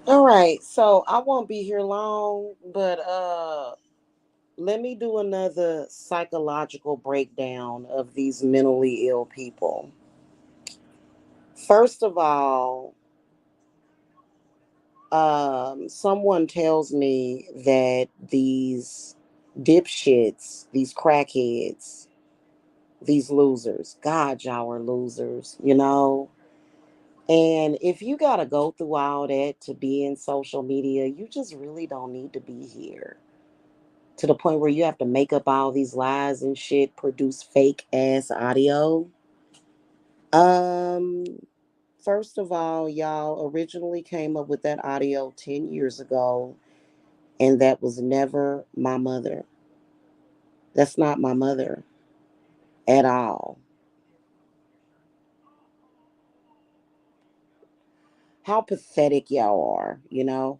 All right, so I won't be here long, but let me do another psychological breakdown of these mentally ill people. First of all, someone tells me that these dipshits, these crackheads, these losers, God, y'all are losers, you know? And if you got to go through all that to be in social media, you just really don't need to be here. To the point where you have to make up all these lies and shit, produce fake ass audio. Um, First of all, y'all originally came up with that audio 10 years ago, and that was never my mother. That's not my mother at all. How pathetic y'all are, you know?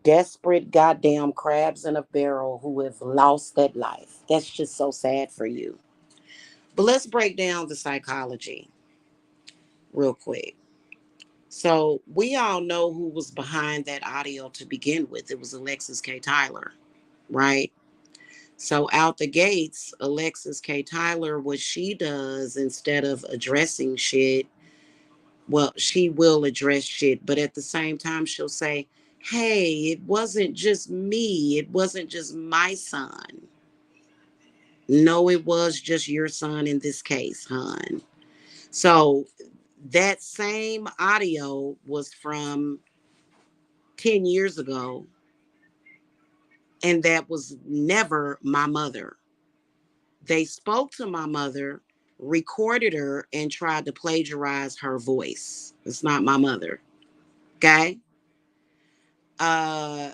Desperate goddamn crabs in a barrel who have lost that life. That's just so sad for you. But let's break down the psychology real quick. So we all know who was behind that audio to begin with. It was Alexis K. Tyler, right? So out the gates, Alexis K. Tyler, what she does instead of addressing shit, well, she will address shit, but at the same time, she'll say, hey, it wasn't just me. It wasn't just my son. No, it was just your son in this case, hon. So that same audio was from 10 years ago, and that was never my mother. They spoke to my mother, recorded her, and tried to plagiarize her voice. It's not my mother. Okay? Uh,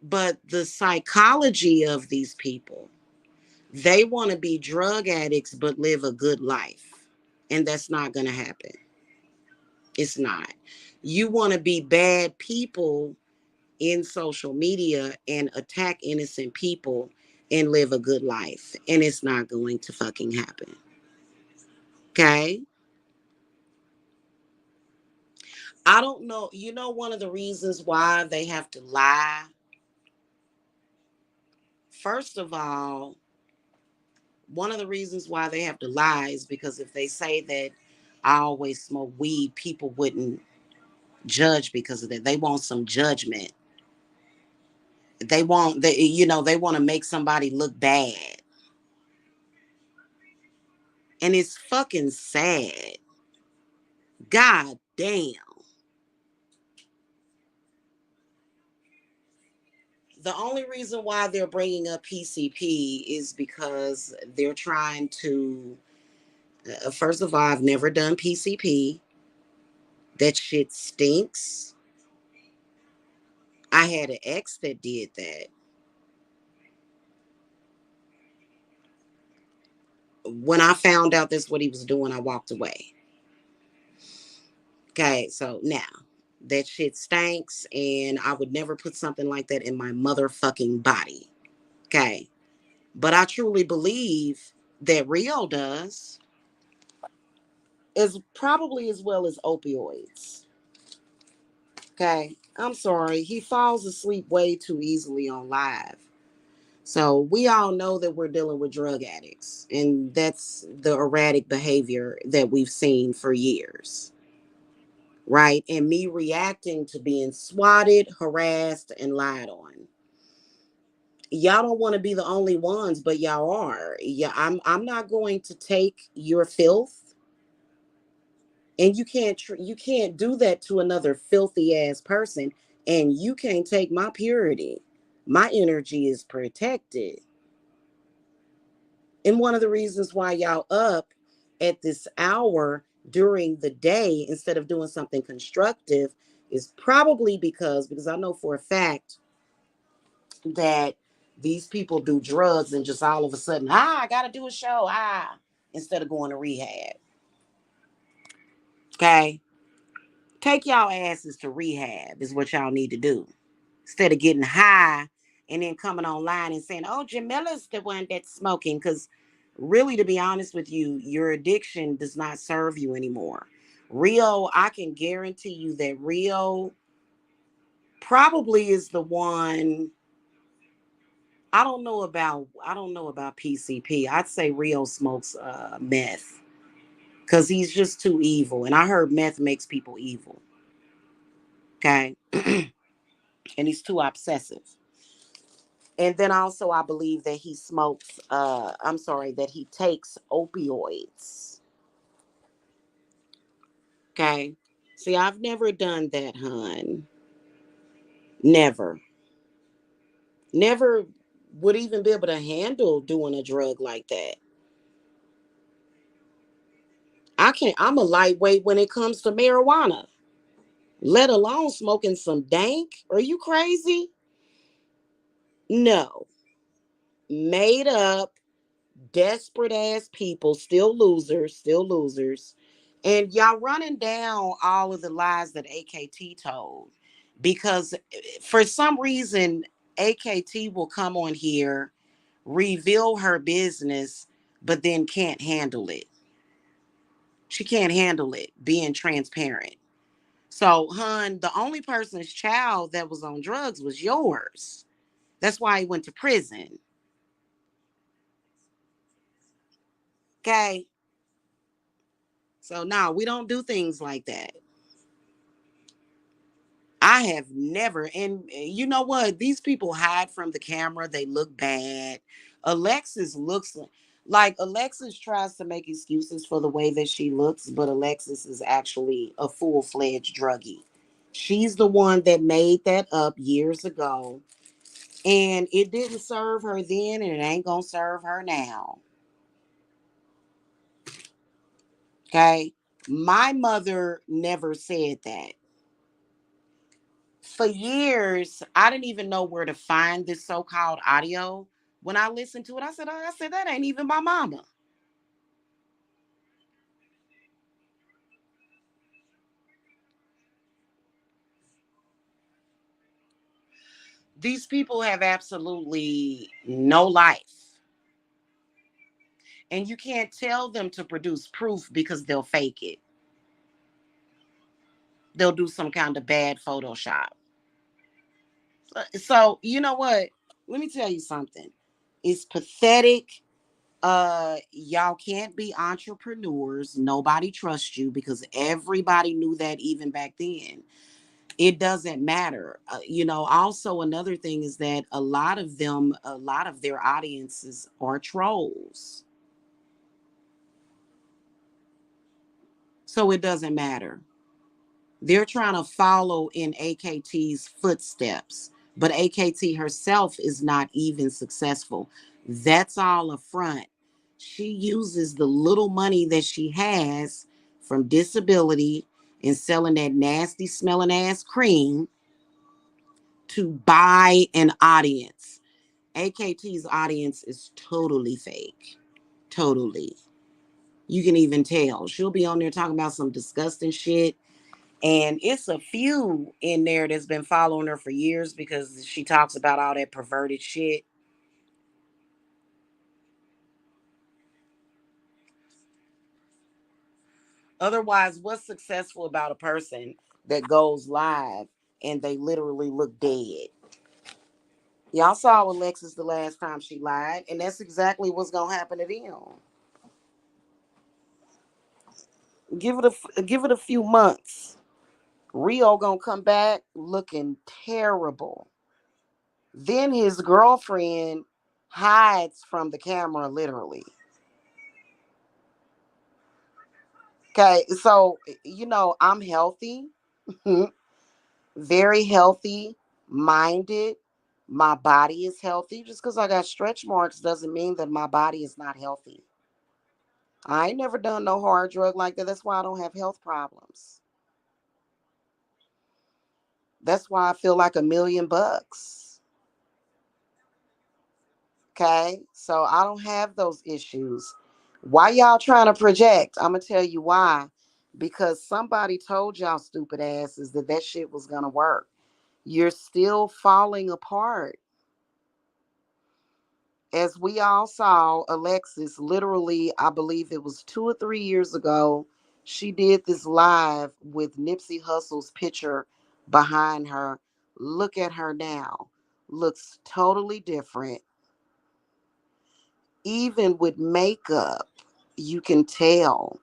but the psychology of these people, they want to be drug addicts but live a good life. And that's not going to happen. It's not. You want to be bad people in social media and attack innocent people and live a good life. And it's not going to fucking happen. Okay? I don't know. You know, one of the reasons why they have to lie, first of all, one of the reasons why they have to lie is because if they say that I always smoke weed, people wouldn't judge because of that. They want some judgment. They want to make somebody look bad. And it's fucking sad. God damn. The only reason why they're bringing up PCP is because they're trying to. First of all, I've never done PCP. That shit stinks. I had an ex that did that. When I found out that's what he was doing, I walked away. Okay, so now that shit stinks, and I would never put something like that in my motherfucking body. Okay, but I truly believe that Rio does, as probably as well as opioids. Okay, I'm sorry, he falls asleep way too easily on live. So we all know that we're dealing with drug addicts, and that's the erratic behavior that we've seen for years, right? And me reacting to being swatted, harassed, and lied on. Y'all don't want to be the only ones, but y'all are. Yeah, I'm not going to take your filth, and you can't do that to another filthy ass person, and you can't take my purity. My energy is protected. And one of the reasons why y'all up at this hour during the day instead of doing something constructive is probably because I know for a fact that these people do drugs and just all of a sudden, I gotta do a show, instead of going to rehab. Okay? Take y'all asses to rehab is what y'all need to do. Instead of getting high and then coming online and saying, oh, Jamila's the one that's smoking. Because really, to be honest with you, your addiction does not serve you anymore. Rio, I can guarantee you that Rio probably is the one. I don't know about PCP. I'd say Rio smokes meth because he's just too evil. And I heard meth makes people evil. Okay. And he's too obsessive. And then also I believe that he smokes I'm sorry, that he takes opioids. Okay. See, I've never done that, hun. Never. Never would even be able to handle doing a drug like that. I can't. I'm a lightweight when it comes to marijuana, let alone smoking some dank. Are you crazy? No. Made up, desperate ass people, still losers, still losers. And y'all running down all of the lies that AKT told because for some reason, AKT will come on here, reveal her business, but then can't handle it. She can't handle it being transparent. So, hun, the only person's child that was on drugs was yours. That's why he went to prison. Okay. So, no, we don't do things like that. I have never. And you know what? These people hide from the camera. They look bad. Alexis looks like Alexis tries to make excuses for the way that she looks, but Alexis is actually a full fledged druggie. She's the one that made that up years ago. And it didn't serve her then, and it ain't gonna serve her now. Okay. My mother never said that. For years, I didn't even know where to find this so-called audio. When I listened to it, I said, that ain't even my mama. These people have absolutely no life. And you can't tell them to produce proof because they'll fake it. They'll do some kind of bad Photoshop. So, you know what? Let me tell you something. It's pathetic. Y'all can't be entrepreneurs. Nobody trusts you because everybody knew that even back then. It doesn't matter. Also another thing is that a lot of their audiences are trolls. So it doesn't matter. They're trying to follow in AKT's footsteps, but AKT herself is not even successful. That's all a front. She uses the little money that she has from disability and selling that nasty smelling ass cream to buy an audience. AKT's audience is totally fake. Totally. You can even tell. She'll be on there talking about some disgusting shit. And it's a few in there that's been following her for years because she talks about all that perverted shit. Otherwise, what's successful about a person that goes live and they literally look dead? Y'all saw Alexis the last time she lied, and that's exactly what's gonna happen to them. Give it a few months. Rio gonna come back looking terrible. Then his girlfriend hides from the camera literally. Okay, so I'm healthy, very healthy minded. My body is healthy. Just because I got stretch marks doesn't mean that my body is not healthy. I ain't never done no hard drug like that. That's why I don't have health problems. That's why I feel like $1,000,000. Okay, so I don't have those issues. Why y'all trying to project? I'm gonna tell you why. Because somebody told y'all stupid asses that that shit was gonna work. You're still falling apart. As we all saw, Alexis, literally, I believe it was 2 or 3 years ago, she did this live with Nipsey Hussle's picture behind her, Look at her now. Looks totally different. Even with makeup, you can tell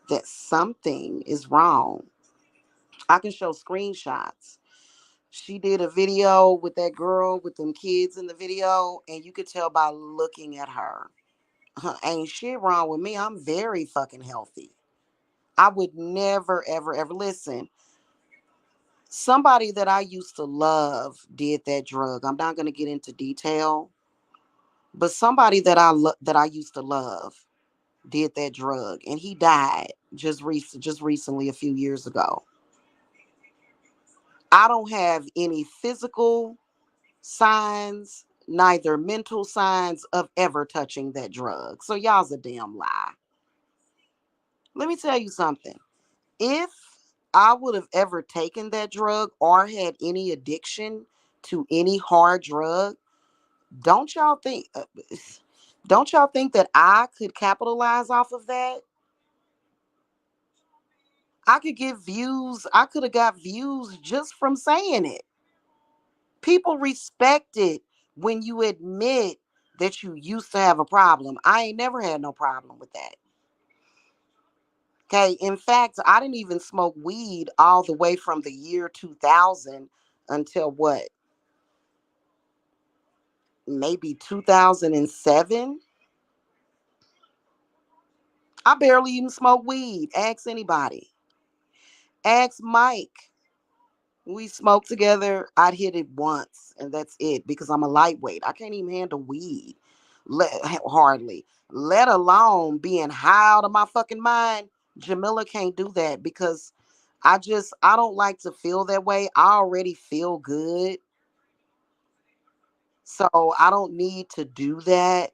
that something is wrong. I can show screenshots. She did a video with that girl with them kids in the video, and you could tell by looking at her. Ain't shit wrong with me. I'm very fucking healthy. I would never, ever, ever listen. Somebody that I used to love did that drug. I'm not going to get into detail, but somebody that I used to love did that drug, and he died just recently, a few years ago. I don't have any physical signs, neither mental signs of ever touching that drug. So y'all's a damn lie. Let me tell you something. If I would have ever taken that drug or had any addiction to any hard drug, don't y'all think don't y'all think that I could capitalize off of that? I could get views. I could have got views just from saying it. People respect it when you admit that you used to have a problem. I ain't never had no problem with that. Okay. In fact, I didn't even smoke weed all the way from the year 2000 until what? Maybe 2007. I barely even smoke weed. Ask anybody. Ask Mike. We smoked together. I'd hit it once, and that's it because I'm a lightweight. I can't even handle weed, hardly. Let alone being high out of my fucking mind. Jamila can't do that because I don't like to feel that way. I already feel good, so I don't need to do that.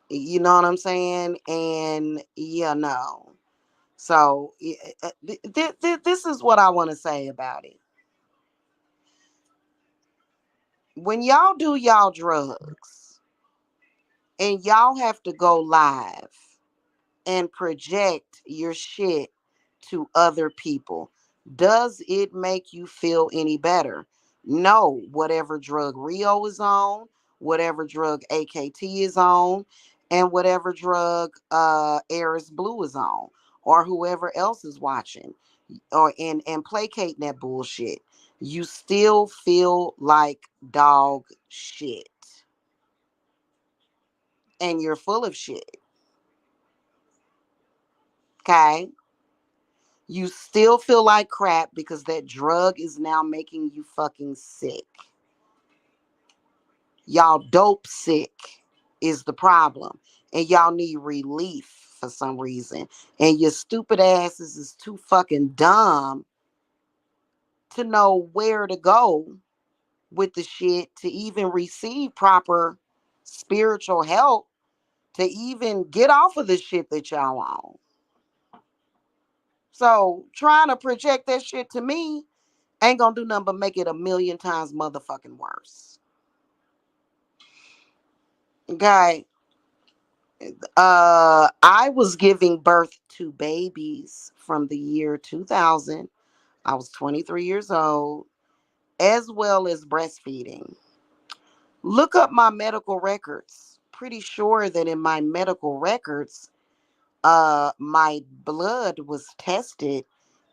You know what I'm saying? And yeah, no. So this is what I want to say about it. When y'all do y'all drugs and y'all have to go live and project your shit to other people, does it make you feel any better? No. Whatever drug Rio is on, whatever drug AKT is on, and whatever drug Eris Blue is on, or whoever else is watching or and placating that bullshit, you still feel like dog shit, and you're full of shit. Okay. You still feel like crap because that drug is now making you fucking sick. Y'all dope sick is the problem. And y'all need relief for some reason. And your stupid asses is too fucking dumb to know where to go with the shit to even receive proper spiritual help to even get off of the shit that y'all on. So trying to project that shit to me ain't gonna do nothing but make it a million times motherfucking worse. Okay. I was giving birth to babies from the year 2000. I was 23 years old, as well as breastfeeding. Look up my medical records. Pretty sure that in my medical records, my blood was tested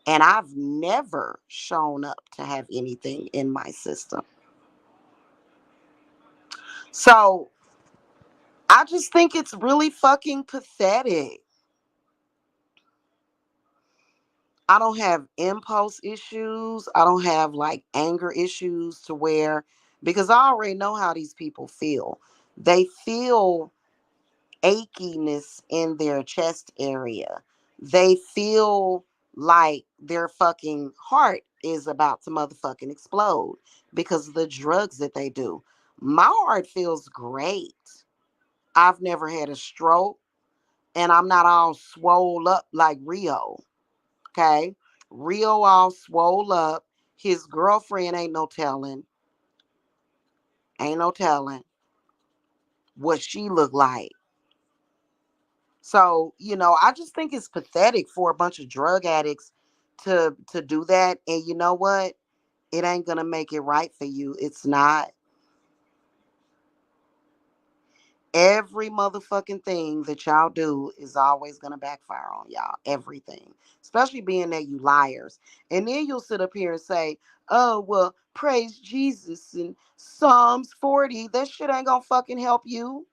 and I've never shown up to have anything in my system. So I just think it's really fucking pathetic. I don't have impulse issues. I don't have like anger issues to where, because I already know how these people feel. They feel achiness in their chest area. They feel like their fucking heart is about to motherfucking explode because of the drugs that they do. My heart feels great. I've never had a stroke and I'm not all swole up like Rio. Okay. Rio all swole up. His girlfriend ain't no telling what she looked like. So, I just think it's pathetic for a bunch of drug addicts to do that. And you know what? It ain't gonna make it right for you. It's not. Every motherfucking thing that y'all do is always gonna backfire on y'all. Everything. Especially being that you liars. And then you'll sit up here and say, oh, well, praise Jesus and Psalms 40. That shit ain't gonna fucking help you.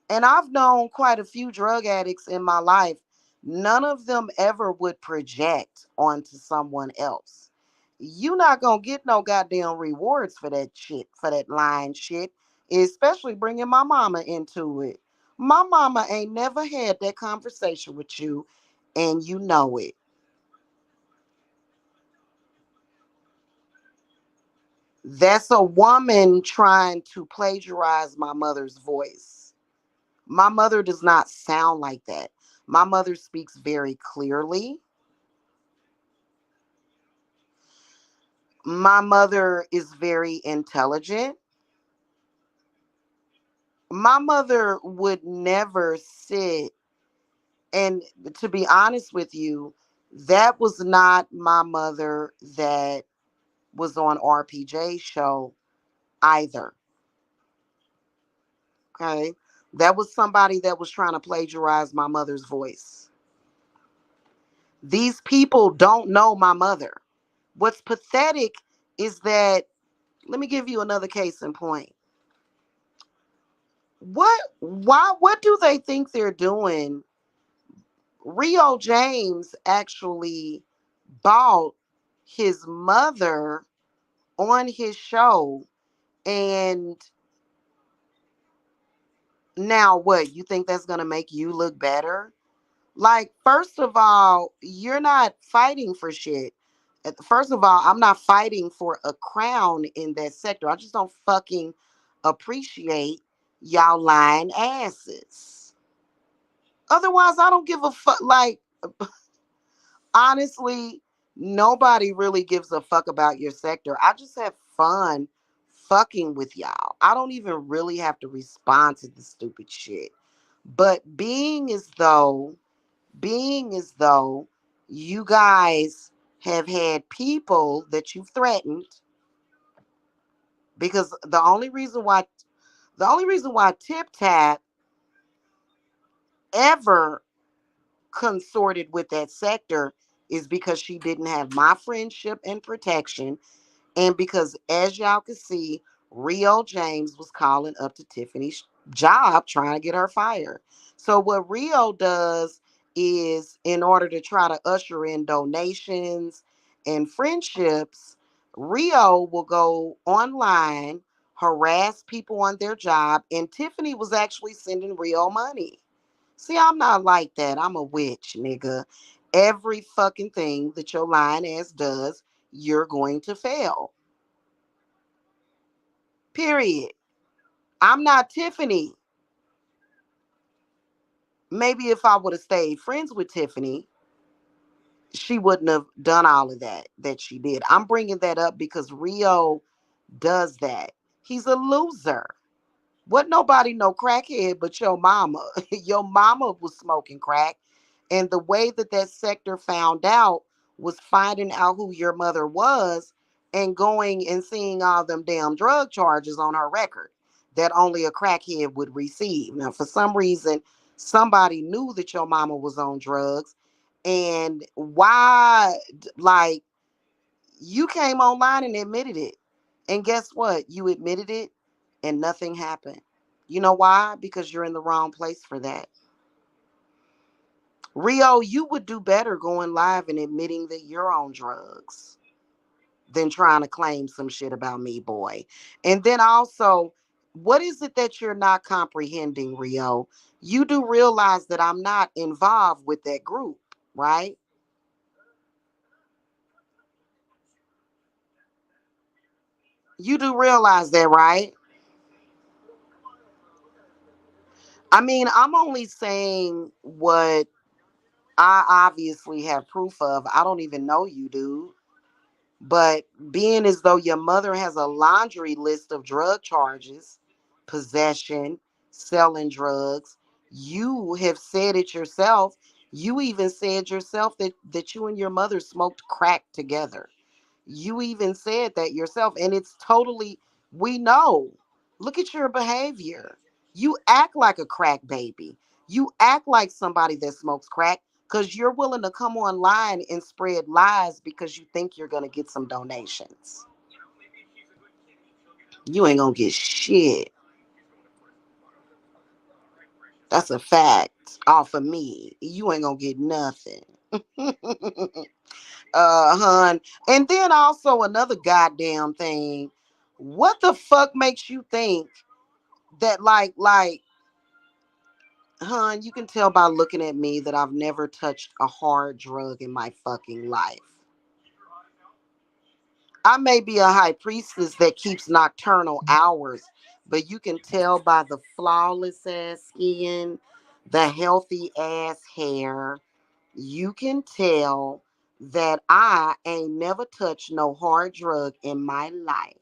And I've known quite a few drug addicts in my life. None of them ever would project onto someone else. You not gonna get no goddamn rewards for that shit, for that lying shit, especially bringing my mama into it. My mama ain't never had that conversation with you, and you know it. That's a woman trying to plagiarize my mother's voice. My mother does not sound like that. My mother speaks very clearly. My mother is very intelligent. My mother would never sit, and to be honest with you, that was not my mother that was on RPJ's show either. Okay. That was somebody that was trying to plagiarize my mother's voice. These people don't know my mother. What's pathetic is that, let me give you another case in point. What do they think they're doing? Rio James actually bought his mother on his show. And now what? You think that's going to make you look better? Like, first of all, you're not fighting for shit. First of all, I'm not fighting for a crown in that sector. I just don't fucking appreciate y'all lying asses. Otherwise, I don't give a fuck. Like, honestly, nobody really gives a fuck about your sector. I just have fun fucking with y'all. I don't even really have to respond to the stupid shit. But being as though you guys have had people that you've threatened, because the only reason why Tip Tap ever consorted with that sector is because she didn't have my friendship and protection. And because, as y'all can see, Rio James was calling up to Tiffany's job trying to get her fired. So, what Rio does is, in order to try to usher in donations and friendships, Rio will go online, harass people on their job, and Tiffany was actually sending Rio money. See, I'm not like that. I'm a witch, nigga. Every fucking thing that your lying ass does, you're going to fail. Period. I'm not Tiffany. Maybe if I would have stayed friends with Tiffany, she wouldn't have done all of that she did. I'm bringing that up because Rio does that. He's a loser. What, nobody no crackhead but your mama. Your mama was smoking crack. And the way that sector found out was finding out who your mother was and going and seeing all them damn drug charges on her record that only a crackhead would receive. Now, for some reason, somebody knew that your mama was on drugs. And why, like, you came online and admitted it. And guess what? You admitted it and nothing happened. You know why? Because you're in the wrong place for that. Rio, you would do better going live and admitting that you're on drugs than trying to claim some shit about me, boy. And then also, what is it that you're not comprehending, Rio? You do realize that I'm not involved with that group, right? You do realize that, right? I mean, I'm only saying what I obviously have proof of. I don't even know you, dude. But being as though your mother has a laundry list of drug charges, possession, selling drugs, you have said it yourself. You even said yourself that you and your mother smoked crack together. You even said that yourself, and it's totally, we know. Look at your behavior. You act like a crack baby. You act like somebody that smokes crack because you're willing to come online and spread lies because you think you're going to get some donations. You ain't going to get shit. That's a fact off of me. You ain't going to get nothing. Hun. And then also another goddamn thing. What the fuck makes you think that hun, you can tell by looking at me that I've never touched a hard drug in my fucking life. I may be a high priestess that keeps nocturnal hours, but you can tell by the flawless ass skin, the healthy ass hair, you can tell that I ain't never touched no hard drug in my life.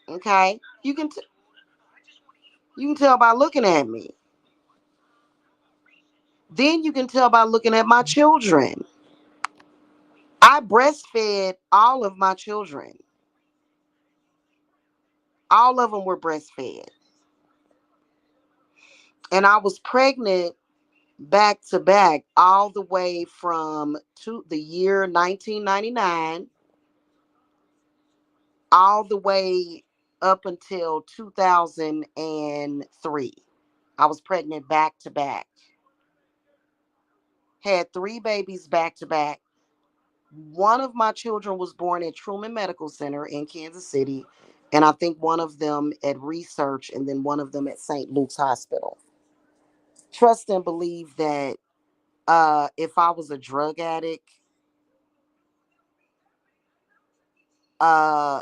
Okay? You can tell by looking at me. Then you can tell by looking at my children. I breastfed all of my children. All of them were breastfed. And I was pregnant back to back all the way from the year 1999 all the way up until 2003. I was pregnant back to back. Had three babies back to back. One of my children was born at Truman Medical Center in Kansas City, and I think one of them at Research, and then one of them at St. Luke's Hospital. Trust and believe that if I was a drug addict, uh,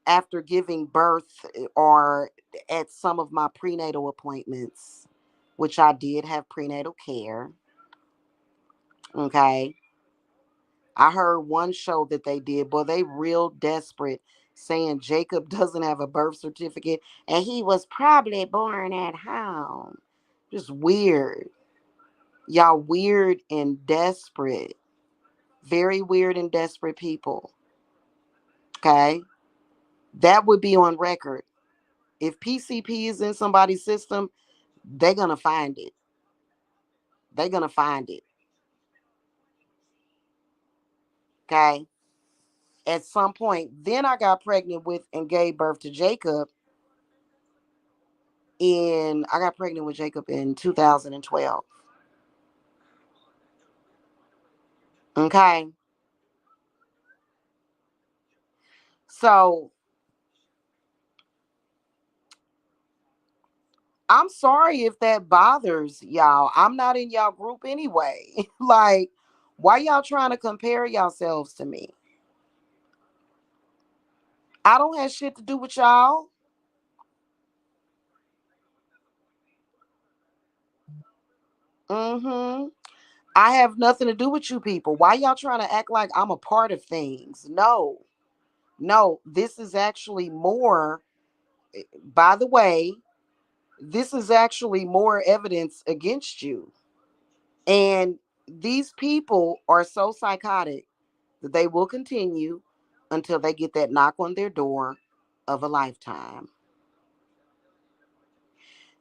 after giving birth or at some of my prenatal appointments, which I did have prenatal care, okay, I heard one show that they did, boy, they real desperate, saying Jacob doesn't have a birth certificate and he was probably born at home. Just weird. Y'all weird and desperate. Very weird and desperate people. Okay? That would be on record. If PCP is in somebody's system, they're going to find it. They're going to find it. Okay? At some point, then I got pregnant with and gave birth to Jacob I got pregnant with Jacob in 2012. Okay. So I'm sorry if that bothers y'all. I'm not in y'all group anyway. Like, why y'all trying to compare yourselves to me? I don't have shit to do with y'all. Mm-hmm. I have nothing to do with you people. Why y'all trying to act like I'm a part of things? No. No, this is actually more, by the way, this is actually more evidence against you. And these people are so psychotic that they will continue until they get that knock on their door of a lifetime.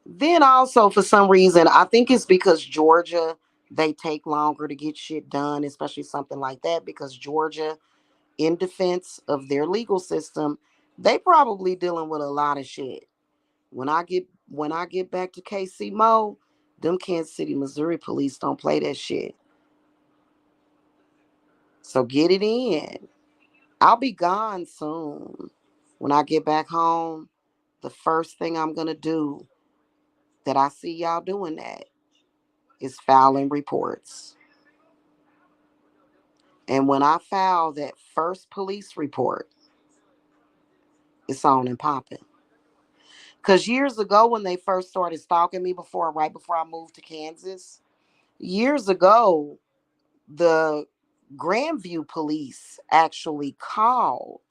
Then also, for some reason, I think it's because Georgia, they take longer to get shit done, especially something like that, because Georgia, in defense of their legal system, they probably dealing with a lot of shit. When I get back to KC Mo, them Kansas City, Missouri police don't play that shit. So get it in. I'll be gone soon. When I get back home, the first thing I'm gonna do that I see y'all doing that is filing reports. And when I file that first police report, it's on and popping. Cause years ago when they first started stalking me right before I moved to Kansas, years ago, the Grandview police actually called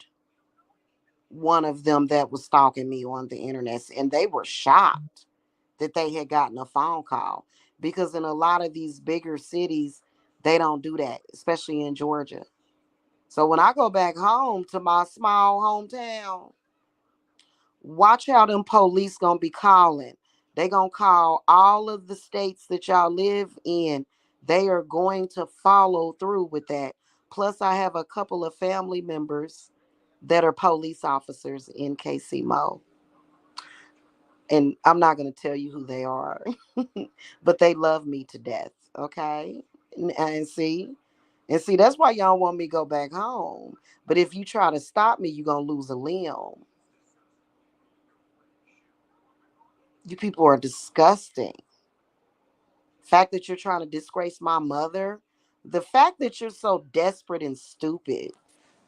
one of them that was stalking me on the internet, and they were shocked that they had gotten a phone call. because in a lot of these bigger cities, they don't do that, especially in Georgia. So when I go back home to my small hometown, watch how them police gonna be calling. They gonna call all of the states that y'all live in. They are going to follow through with that. Plus, I have a couple of family members that are police officers in KC and I'm not going to tell you who they are, but they love me to death. Okay, and see, that's why y'all want me to go back home. But if you try to stop me, you're gonna lose a limb. You people are disgusting. Fact that you're trying to disgrace my mother, the fact that you're so desperate and stupid,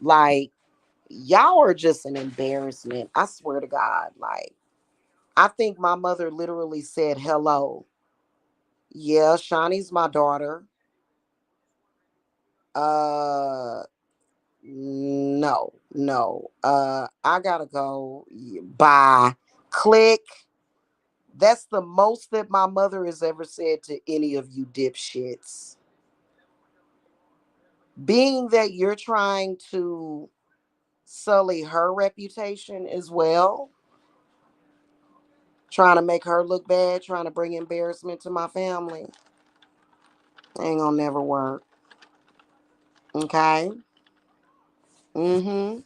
like y'all are just an embarrassment. I swear to God, like I think my mother literally said hello. Yeah, Shawnee's my daughter. Uh, no, no. I gotta go. Bye. Click. That's the most that my mother has ever said to any of you dipshits. Being that you're trying to sully her reputation as well, trying to make her look bad, trying to bring embarrassment to my family, ain't gonna never work. Okay? Mm-hmm.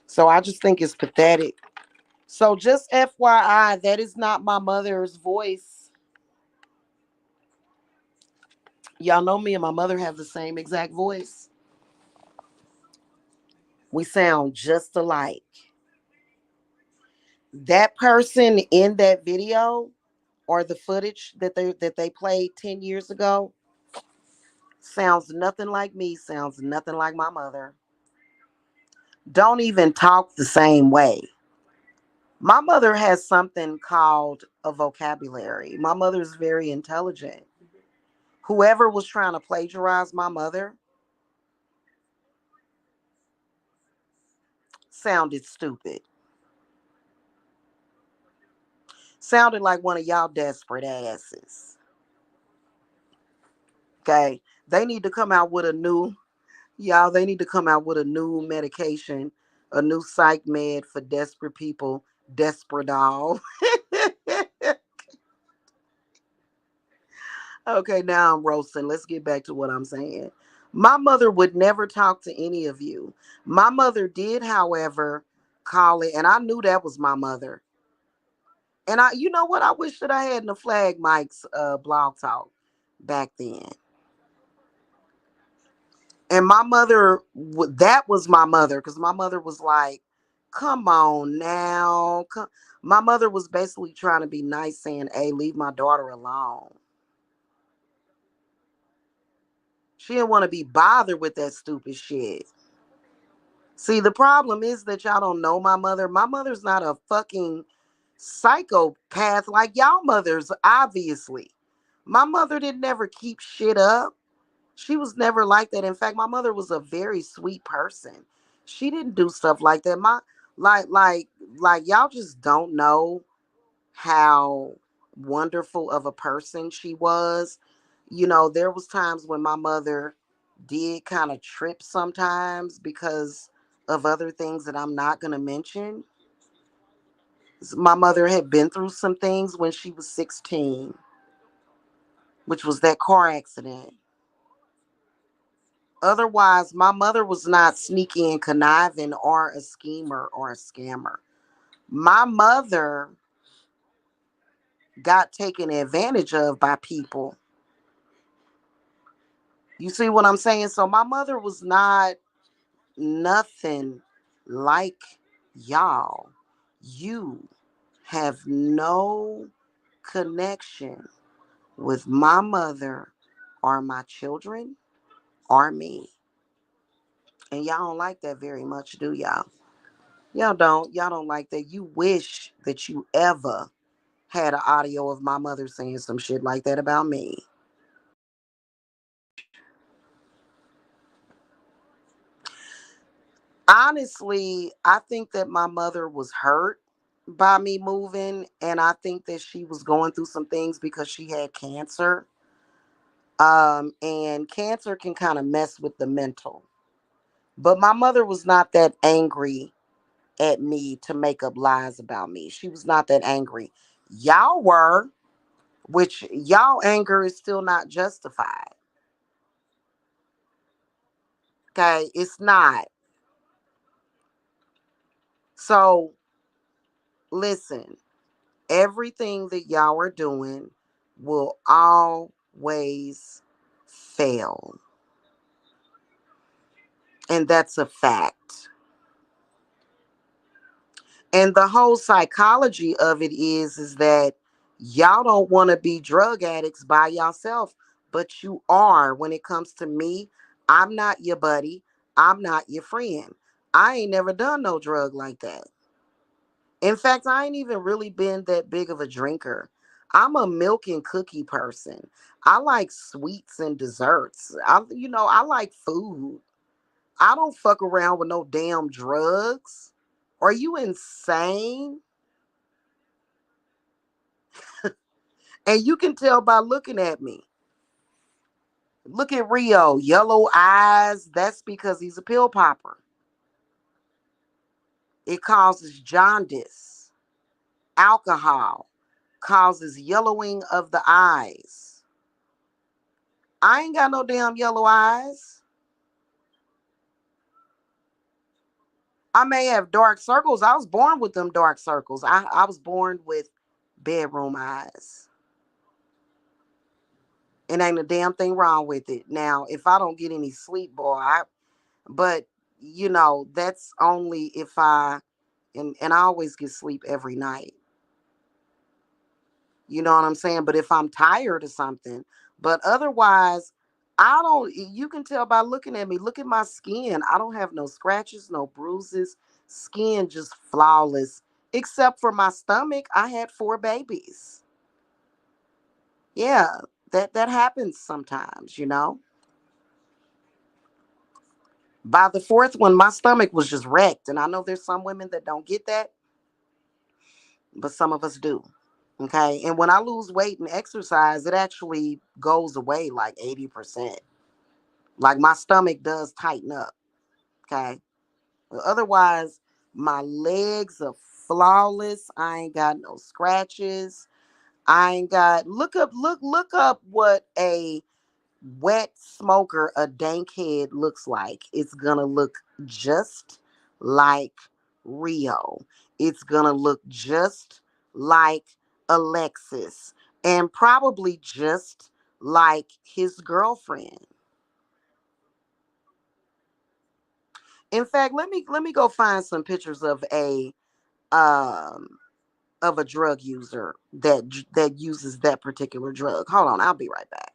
So I just think it's pathetic. So just FYI, that is not my mother's voice. Y'all know me and my mother have the same exact voice. We sound just alike. That person in that video or the footage that they played 10 years ago sounds nothing like me, sounds nothing like my mother. Don't even talk the same way. My mother has something called a vocabulary. My mother's very intelligent. Whoever was trying to plagiarize my mother sounded stupid. Sounded like one of y'all desperate asses. Okay. They need to come out with a new, y'all, they need to come out with a new medication, a new psych med for desperate people, Desperadol. Okay, now I'm roasting. Let's get back to what I'm saying. My mother would never talk to any of you. My mother did, however, call it, and I knew that was my mother. And you know what? I wish that I had in the Flag Mike's blog talk back then. And my mother, that was my mother, because my mother was like, "Come on now." My mother was basically trying to be nice, saying, "Hey, leave my daughter alone." She didn't want to be bothered with that stupid shit. See, the problem is that y'all don't know my mother. My mother's not a fucking psychopath like y'all mothers, obviously. My mother didn't never keep shit up. She was never like that. In fact, my mother was a very sweet person. She didn't do stuff like that. Like like like y'all just don't know how wonderful of a person she was. You know, there was times when my mother did kind of trip sometimes because of other things that I'm not going to mention. My mother had been through some things when she was 16, which was that car accident. Otherwise, my mother was not sneaky and conniving or a schemer or a scammer. My mother got taken advantage of by people. You see what I'm saying? So my mother was not nothing like y'all. You have no connection with my mother or my children or me. And y'all don't like that very much, do y'all? Y'all don't. Y'all don't like that. You wish that you ever had an audio of my mother saying some shit like that about me. Honestly, I think that my mother was hurt by me moving, and I think that she was going through some things because she had cancer. And cancer can kind of mess with the mental. But my mother was not that angry at me to make up lies about me. She was not that angry. Y'all were, which y'all anger is still not justified. Okay, it's not. So listen, everything that y'all are doing will always fail. And that's a fact. And the whole psychology of it is that y'all don't want to be drug addicts by yourself, but you are. When it comes to me, I'm not your buddy. I'm not your friend. I ain't never done no drug like that. In fact, I ain't even really been that big of a drinker. I'm a milk and cookie person. I like sweets and desserts. I like food. I don't fuck around with no damn drugs. Are you insane? And you can tell by looking at me. Look at Rio, yellow eyes. That's because he's a pill popper. It causes jaundice. Alcohol causes yellowing of the eyes. I ain't got no damn yellow eyes. I may have dark circles. I was born with them dark circles. I was born with bedroom eyes. And ain't a damn thing wrong with it. Now, if I don't get any sleep, boy, but that's only if and I always get sleep every night. You know what I'm saying? But if I'm tired or something, but otherwise, I don't, you can tell by looking at me. Look at my skin. I don't have no scratches, no bruises, skin just flawless, except for my stomach. I had 4 babies. Yeah, that happens sometimes. By the fourth one, my stomach was just wrecked. And I know there's some women that don't get that, but some of us do. Okay. And when I lose weight and exercise, it actually goes away like 80%. Like my stomach does tighten up. Okay. But otherwise, my legs are flawless. I ain't got no scratches. I ain't got look up what a wet smoker, a dank head looks like. It's gonna look just like Rio. It's gonna look just like Alexis, and probably just like his girlfriend. In fact, let me go find some pictures um of a drug user that uses that particular drug. Hold on, I'll be right back.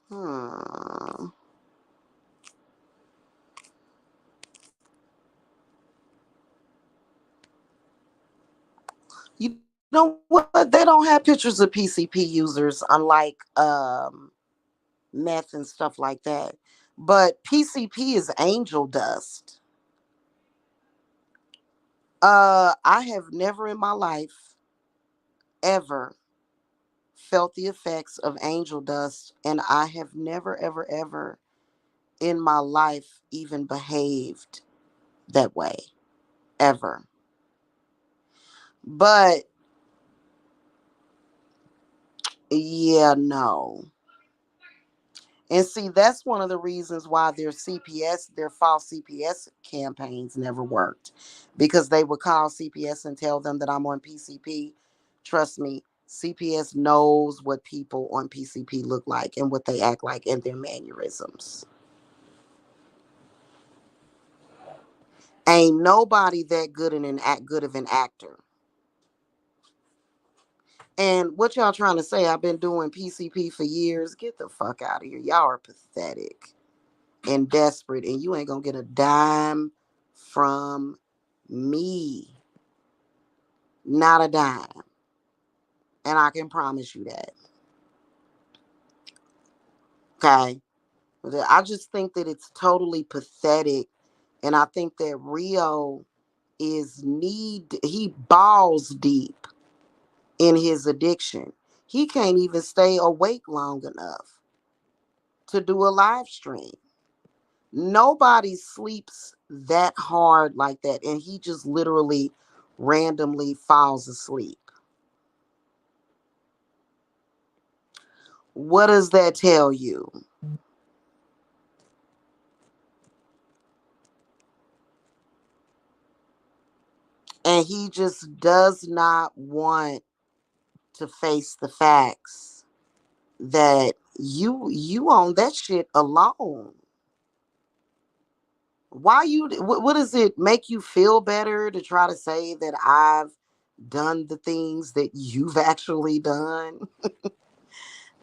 Hmm. You know what? They don't have pictures of PCP users, unlike meth and stuff like that. But PCP is angel dust. I have never in my life ever felt the effects of angel dust, and I have never, ever, ever in my life even behaved that way, ever. But yeah, no. And see, that's one of the reasons why their false CPS campaigns never worked, because they would call CPS and tell them that I'm on PCP Trust me, CPS knows what people on PCP look like and what they act like and their mannerisms. Ain't nobody that good of an actor. And what y'all trying to say? I've been doing PCP for years. Get the fuck out of here. Y'all are pathetic and desperate, and you ain't gonna get a dime from me. Not a dime. And I can promise you that. Okay. I just think that it's totally pathetic. And I think that Rio he balls deep in his addiction. He can't even stay awake long enough to do a live stream. Nobody sleeps that hard like that. And he just literally randomly falls asleep. What does that tell you? And he just does not want to face the facts that you own that shit alone. Why what does it make you feel better to try to say that I've done the things that you've actually done?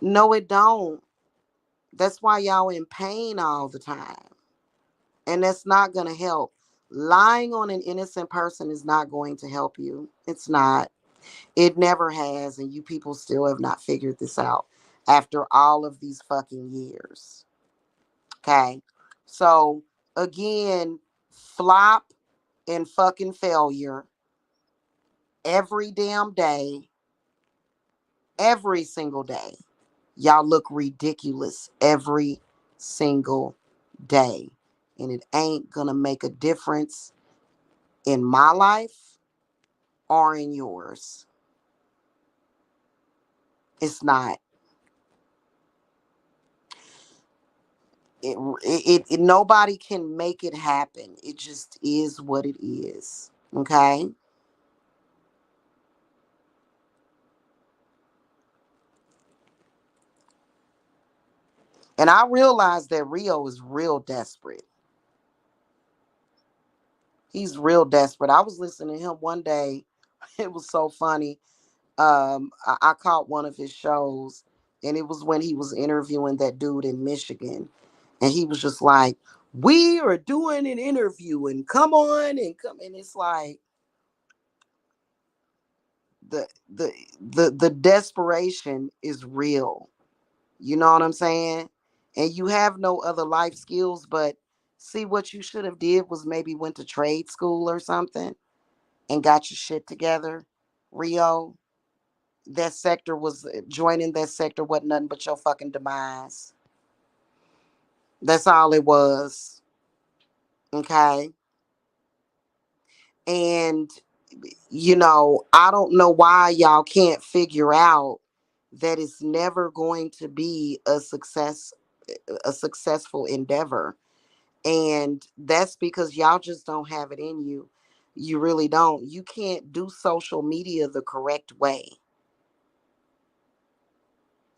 No, it don't. That's why y'all in pain all the time. And that's not going to help. Lying on an innocent person is not going to help you. It's not. It never has. And you people still have not figured this out after all of these fucking years. Okay. So, again, flop and fucking failure every damn day, every single day. Y'all look ridiculous every single day. And it ain't going to make a difference in my life or in yours. It's not. Nobody can make it happen. It just is what it is. Okay. And I realized that Rio is real desperate. He's real desperate. I was listening to him one day. It was so funny. I caught one of his shows, and it was when he was interviewing that dude in Michigan, and he was just like, "We are doing an interview, and come on and come." And it's like the the desperation is real. You know what I'm saying? And you have no other life skills, but see what you should have did was maybe went to trade school or something and got your shit together, Rio. That sector was joining that sector wasn't nothing but your fucking demise. That's all it was. Okay. And I don't know why y'all can't figure out that it's never going to be a successful endeavor. And that's because y'all just don't have it in you. You really don't. You can't do social media the correct way.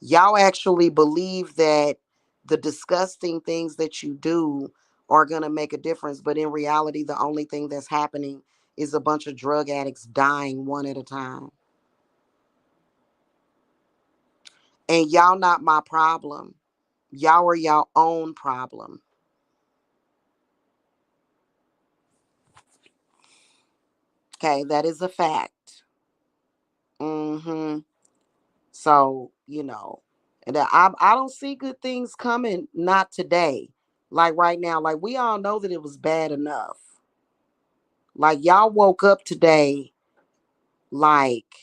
Y'all actually believe that the disgusting things that you do are going to make a difference. But in reality, the only thing that's happening is a bunch of drug addicts dying one at a time. And y'all not my problem. Y'all are y'all own problem. Okay, that is a fact. Mm-hmm. So, and I don't see good things coming, not today. Like right now, like we all know that it was bad enough. Like y'all woke up today like,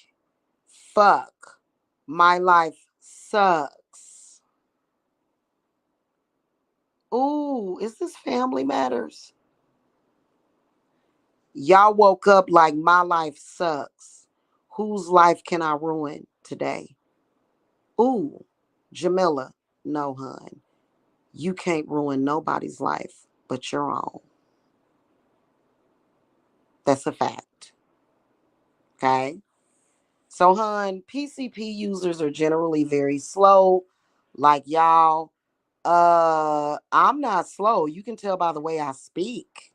fuck, my life sucks. Ooh, is this Family Matters? Y'all woke up like my life sucks. Whose life can I ruin today? Ooh, Jamila, no, hun. You can't ruin nobody's life but your own. That's a fact. Okay? So, hun, PCP users are generally very slow, like y'all. I'm not slow. You can tell by the way I speak.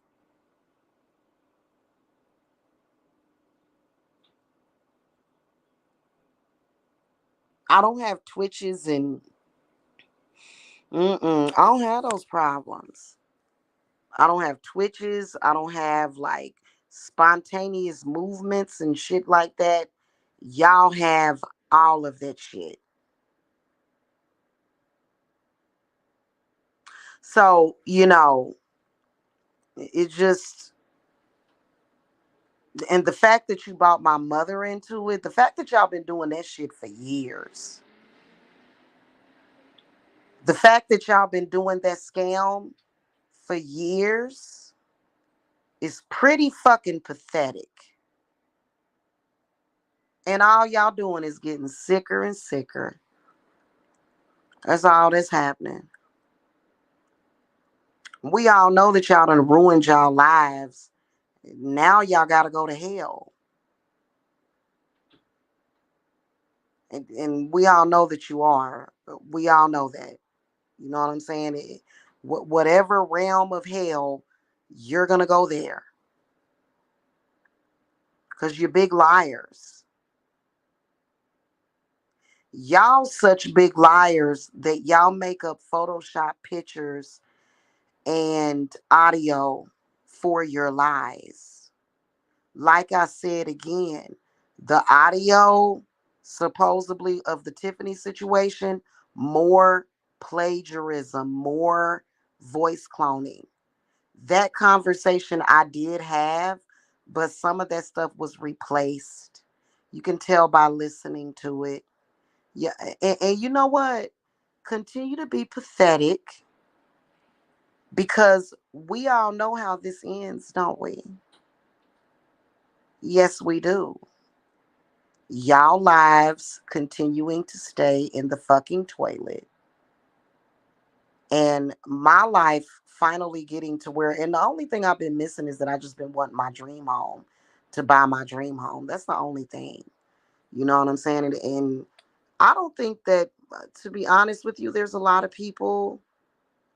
I don't have twitches and I don't have those problems. I don't have twitches. I don't have like spontaneous movements and shit like that. Y'all have all of that shit. So, it just, and the fact that you brought my mother into it, the fact that y'all been doing that shit for years, the fact that y'all been doing that scam for years is pretty fucking pathetic. And all y'all doing is getting sicker and sicker. That's all that's happening. We all know that y'all done ruined y'all lives. Now y'all gotta go to hell. And we all know that you are. We all know that. You know what I'm saying? Whatever realm of hell, you're gonna go there. Because you're big liars. Y'all such big liars that y'all make up Photoshop pictures and audio for your lies. Like I said again, the audio supposedly of the Tiffany situation, more plagiarism, more voice cloning. That conversation I did have, but some of that stuff was replaced. You can tell by listening to it. Yeah, and you know what? Continue to be pathetic because we all know how this ends, don't we? Yes, we do. Y'all lives continuing to stay in the fucking toilet. And my life finally getting to where, and the only thing I've been missing is that I just been wanting my dream home to buy my dream home. That's the only thing. You know what I'm saying? And I don't think that, to be honest with you, there's a lot of people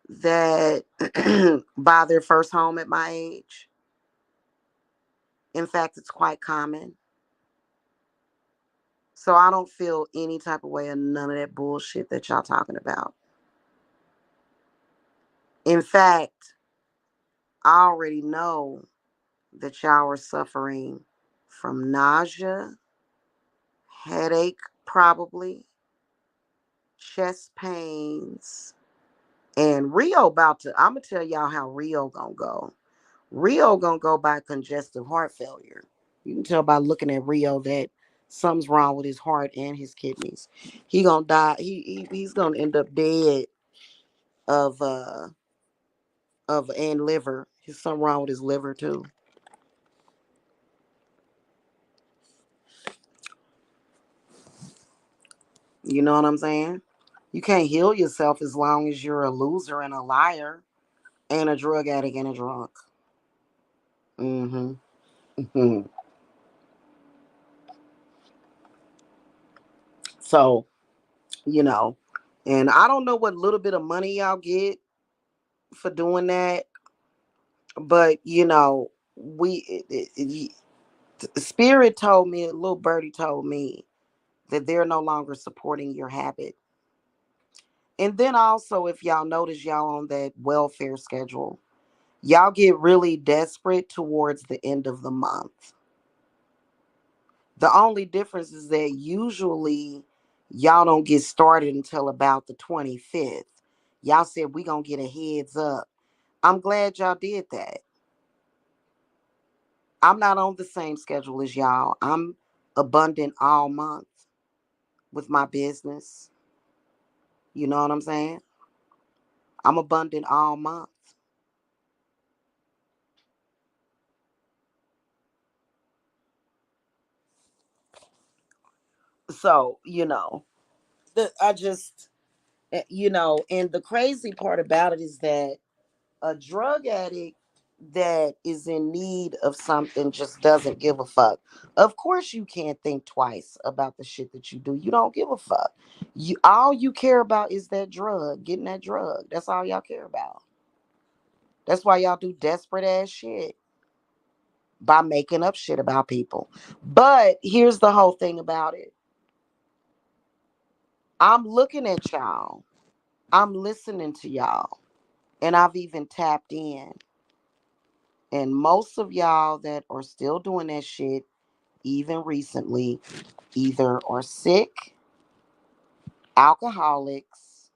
that buy their first home at my age. In fact, it's quite common. So I don't feel any type of way of none of that bullshit that y'all talking about. In fact, I already know that y'all are suffering from nausea, headache, probably, chest pains, and Rio about to. I'm gonna tell y'all how Rio gonna go. Rio gonna go by congestive heart failure. You can tell by looking at Rio that something's wrong with his heart and his kidneys. He gonna die. He's gonna end up dead of and liver. There's something wrong with his liver too. You know what I'm saying? You can't heal yourself as long as you're a loser and a liar and a drug addict and a drunk. Mm-hmm. So, you know, and I don't know what little bit of money y'all get for doing that, but Spirit told me, little birdie told me that they're no longer supporting your habit. And then also, if y'all notice, y'all on that welfare schedule, y'all get really desperate towards the end of the month. The only difference is that usually y'all don't get started until about the 25th. Y'all said we gonna get a heads up. I'm glad y'all did that. I'm not on the same schedule as y'all. I'm abundant all month with my business. You know what I'm saying? I'm abundant all month. So, I just, and the crazy part about it is that a drug addict that is in need of something just doesn't give a fuck. Of course you can't think twice about the shit that you do. You don't give a fuck. You all you care about is that drug, getting that drug. That's all y'all care about. That's why y'all do desperate ass shit by making up shit about people. But here's the whole thing about it. I'm looking at y'all. I'm listening to y'all. And I've even tapped in. And most of y'all that are still doing that shit, even recently, either are sick, alcoholics,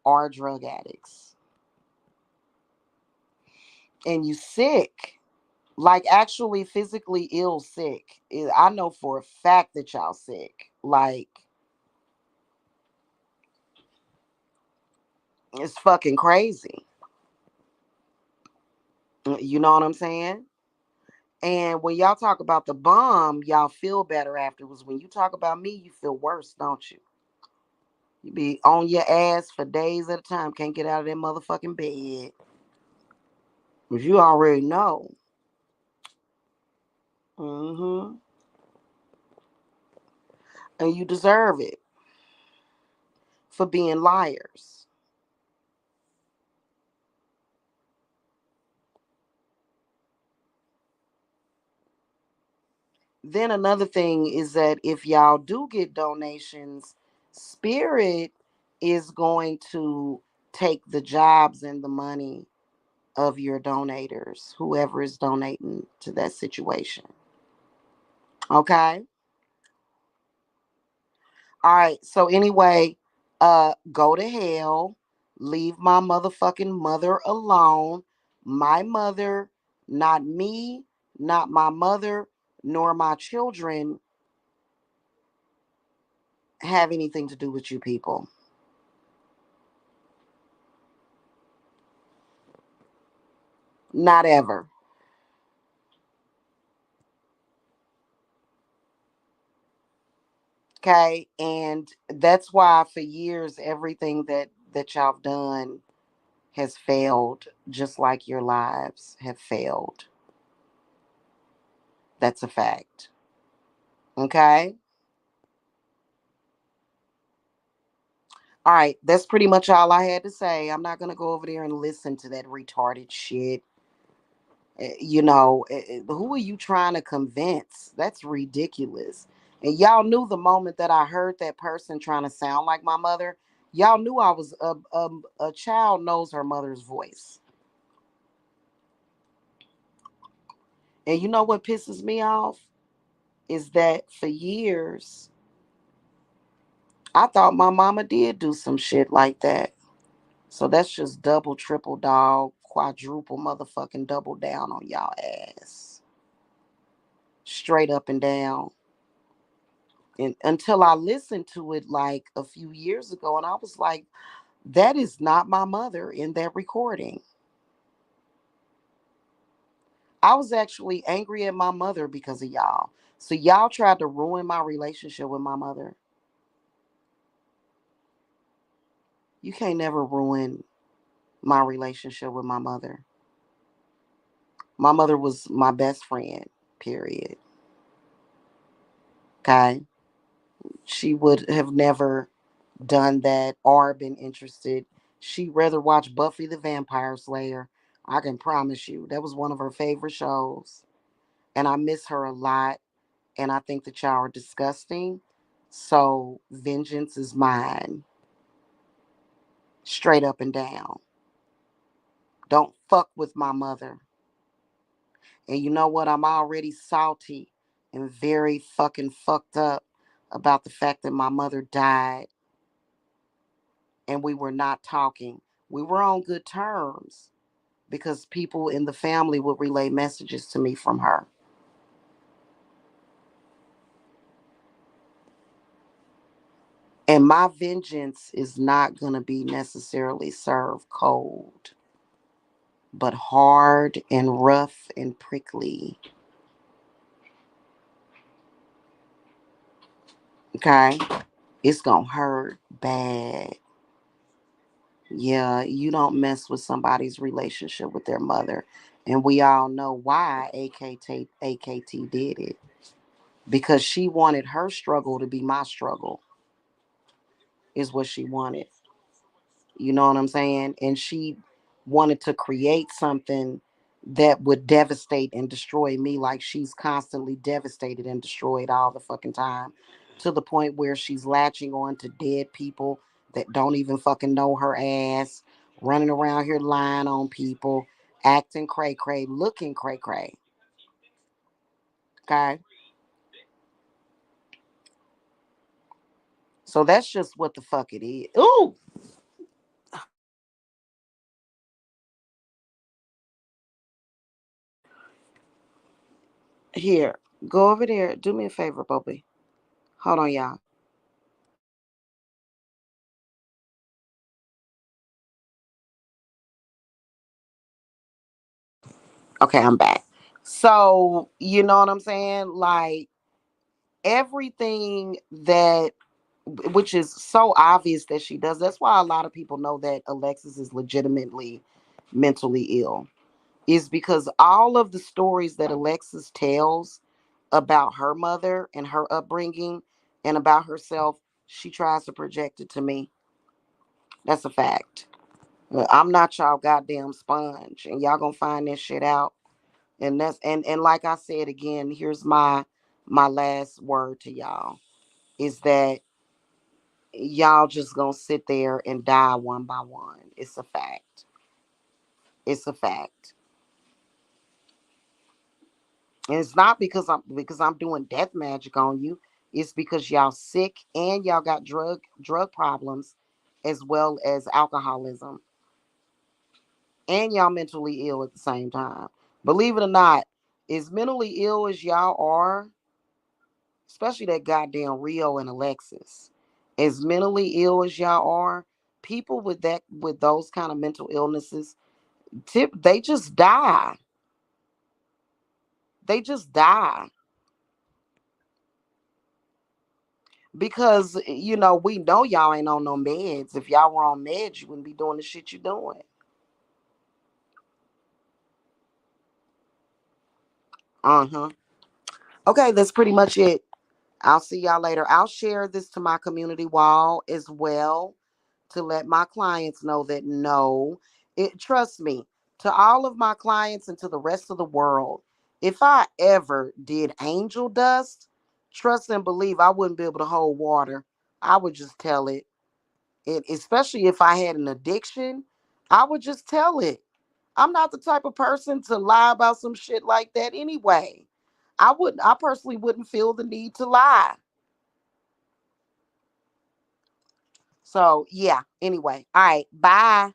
or drug addicts. And you sick, like actually physically ill sick. I know for a fact that y'all sick. Like, it's fucking crazy. You know what I'm saying? And when y'all talk about the bomb, y'all feel better afterwards. When you talk about me, you feel worse, don't you? You be on your ass for days at a time, can't get out of that motherfucking bed. But you already know. Mm-hmm. And you deserve it for being liars. Then another thing is that if y'all do get donations, Spirit is going to take the jobs and the money of your donators, whoever is donating to that situation. Okay? All right. So anyway, go to hell. Leave my motherfucking mother alone. My mother, not me, not my mother, nor my children have anything to do with you people. Not ever. Okay? And that's why for years everything that y'all have done has failed, just like your lives have failed. That's a fact. Okay? All right, that's pretty much all I had to say. I'm not going to go over there and listen to that retarded shit. Who are you trying to convince? That's ridiculous. And y'all knew the moment that I heard that person trying to sound like my mother, y'all knew I was a child knows her mother's voice. And you know what pisses me off? Is that for years, I thought my mama did do some shit like that. So that's just double, triple dog, quadruple motherfucking double down on y'all ass. Straight up and down. And until I listened to it like a few years ago, and I was like, that is not my mother in that recording. I was actually angry at my mother because of y'all. So y'all tried to ruin my relationship with my mother. You can't never ruin my relationship with my mother. My mother was my best friend, period. Okay. She would have never done that or been interested. She'd rather watch Buffy the Vampire Slayer. I can promise you. That was one of her favorite shows. And I miss her a lot. And I think that y'all are disgusting. So vengeance is mine. Straight up and down. Don't fuck with my mother. And you know what? I'm already salty and very fucking fucked up about the fact that my mother died and we were not talking. We were on good terms because people in the family would relay messages to me from her. And my vengeance is not going to be necessarily served cold, but hard and rough and prickly. Okay? It's going to hurt bad. Yeah, you don't mess with somebody's relationship with their mother. And we all know why AKT did it. Because she wanted her struggle to be my struggle, is what she wanted. You know what I'm saying? And she wanted to create something that would devastate and destroy me like she's constantly devastated and destroyed all the fucking time, to the point where she's latching on to dead people that don't even fucking know her ass, running around here lying on people, acting cray cray, looking cray cray. Okay? So that's just what the fuck it is. Ooh, here, go over there. Do me a favor, Bobby. Hold on, y'all. Okay, I'm back. So, you know what I'm saying? Like, everything that, which is so obvious that she does. That's why a lot of people know that Alexis is legitimately mentally ill, is because all of the stories that Alexis tells about her mother and her upbringing and about herself, she tries to project it to me. That's a fact. I'm not y'all goddamn sponge, and y'all gonna find this shit out. And that's and like I said again, here's my last word to y'all, is that y'all just gonna sit there and die one by one. It's a fact. It's a fact. And it's not because I'm doing death magic on you. It's because y'all sick and y'all got drug problems, as well as alcoholism, and y'all mentally ill at the same time. Believe it or not, as mentally ill as y'all are, especially that goddamn Rio and Alexis, as mentally ill as y'all are, people with those kind of mental illnesses, they just die. They just die because we know y'all ain't on no meds. If y'all were on meds, you wouldn't be doing the shit you're doing. Uh huh. Okay, that's pretty much it. I'll see y'all later. I'll share this to my community wall as well, to let my clients know that no, trust me, to all of my clients and to the rest of the world, if I ever did angel dust, trust and believe I wouldn't be able to hold water. I would just tell it. Especially if I had an addiction, I would just tell it. I'm not the type of person to lie about some shit like that anyway. I personally wouldn't feel the need to lie. So yeah, anyway. All right, bye.